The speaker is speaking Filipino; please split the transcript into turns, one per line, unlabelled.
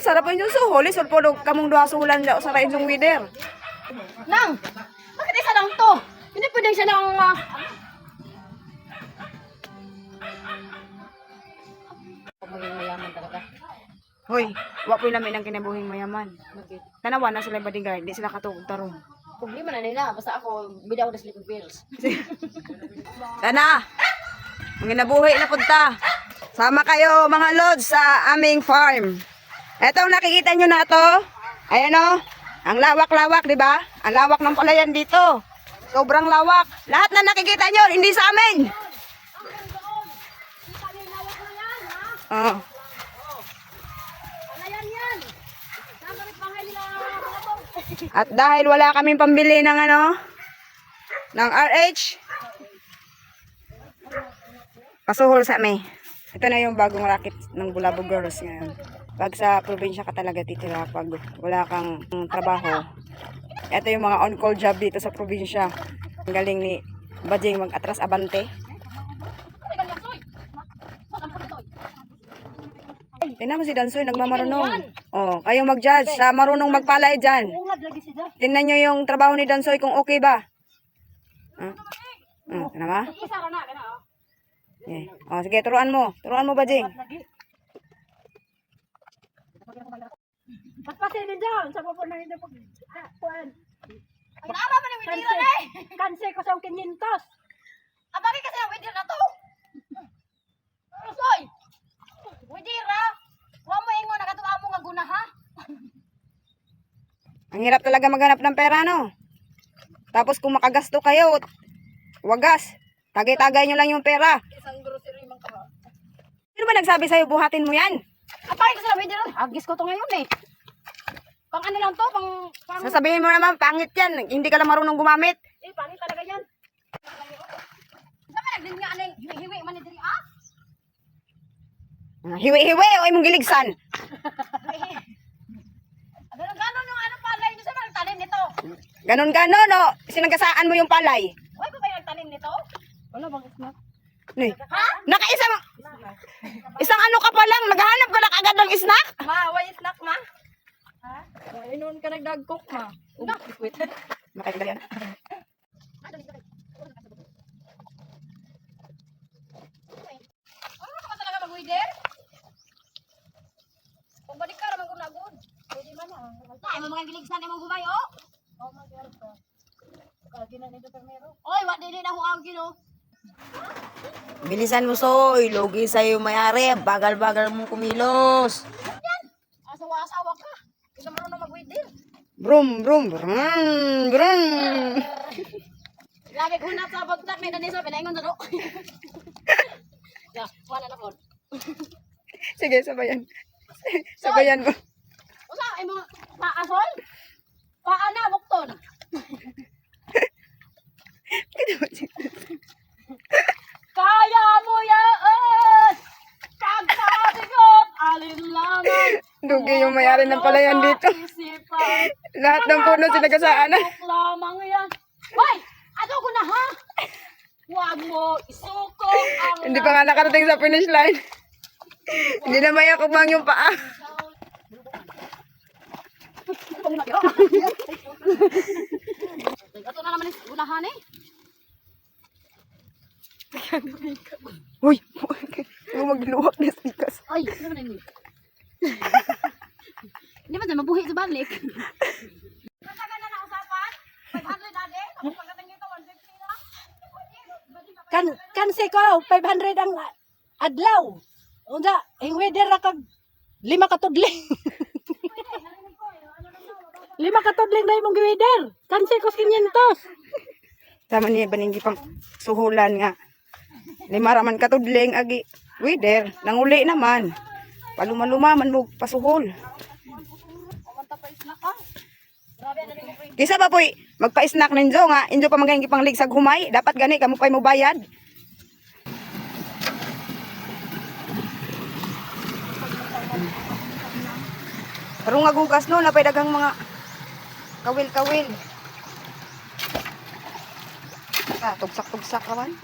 sarap yung suhol. Isod po kamong duha suhulan daw sa rain yung wider.
Nang, bakit isa lang to? Hindi pwede siya lang... Maging mayaman talaga.
Hoy, wa po lamin ang kinabuhing mayaman.
Bakit?
Tanawa na sila bodyguard, di sila katugog tarong.
Problema na nila. Basta ako, bida ako na sleeping pills.
Sana! Ang ginabuhi na punta. Sama kayo mga lods sa aming farm. Etong nakikita nyo na to. Ayan o. Ang lawak-lawak, di ba? Ang lawak ng palayan dito. Sobrang lawak. Lahat na nakikita nyo, hindi sa amin. Oh. At dahil wala kaming pambili ng ng RH, pasuhol sa amin. Ito na yung bagong racket ng Bulabog Girls ngayon. Pag sa probinsya ka talaga titira, pag wala kang trabaho. Ito yung mga on-call job dito sa probinsya. Ang galing ni Bajing mag-atras abante. Tingnan mo si Dansoy, nagmamarunong. Oh, kayong mag-judge sa marunong magpalay dyan. Tingnan nyo yung trabaho ni Dansoy kung okay ba. Tingnan ba? Yeah. Oh, sige, turuan mo. Turuan mo, Bajing.
Paspasin din dyan. Sa pupo na hindi po. Kuan.
Pag-aama man yung video na eh.
Kanse ko sa 500.
Abagi kasi ang video na to. Soy! Widira! Huwag mo ingo, nakatuwa mo nga guna ha?
Ang hirap talaga maghanap ng pera, no? Tapos kung makagasto kayo, wagas. Tagay-tagay nyo lang yung pera.
Isang grocery man ka.
Sino ba nagsabi sa'yo, buhatin mo yan?
Abagi ko sa video na. Agis ko to ngayon eh. Pang ano lang to, pang...
Sasabihin mo naman, pangit yan. Hindi ka lang marunong gumamit.
Eh, pangit talaga yan.
Saan nagdin nga anong hiwi man ni diri ah?
Hiwi-hiwi o imong giligsan.
Ganon yung ano palay nyo sa mga nagtanim nito.
Ganon-ganon, no? Sinangkasaan mo yung palay.
Huwag ko ba yung nagtanim nito?
Wala bang snack?
Ha?
Nakaisang... Isang ano ka pa lang, naghahanap ka lang agad ng snack.
Ma, why snack ma? Ha? Ay, noon ka nagdagkok ma. Wait.
Makikita yan.
Ano ka talaga mag-wider? Kung balik ka naman gunagod.
Pwede man na.
Ay, mo mga giligsan imong gubay oh.
Oh, mag-aral ka. Kagi na nito primero.
Oy, wa dili na huwag gino.
Bilisan mo, Soy. Logi sa'yo mayari. Bagal-bagal mong kumilos.
Asawa-asawa ka. Gusto mo na mag-wider.
Brum, brum, brum, brum.
Lagi ko na sa bagtak may naniso pinaingon na do. Ya, wala na pod.
Sige, sabayan. Sabayan mo.
Usa ay mga paasol? Paana bukton. Kaya mo yan! Pagsabigot, alinlangan!
Dugi yung mayari ng palayan dito. Lahat ng puno sinagasaan na.
Lamang yan. Hoy! Ato ko na ha? Huwag mo isuko ang...
Hindi pa nga nakarating sa finish line. Hindi na mayakubang yung paa.
Ato na naman yung gunahan eh.
Uy! Huwag magluwak na sikas.
Ay, ano na yun? Hindi ba dyan, mabuhi sa balik. Matagal na nausapan? 500 ade? Tapos pagdating nito, 150 na?
Kanse ko, 500 ang adlaw. Unsa, hingweder ra kag 5 katudling. 5 katudling dai mong giweder. Kanse ko 500.
Tama niya baninggi pang suhulan nga. Lima raman katudling agi. Wider, nanguli naman. Paluma-lumaman mo pasuhol. Kisa ba po'y magpa-snack ninyo nga, inyo pa magayang ipanglig sa humay, dapat gani kamo pa'y mo bayad. Pero nga gugas no, napay dagang mga kawil-kawil. Tugsak-tugsak kawan.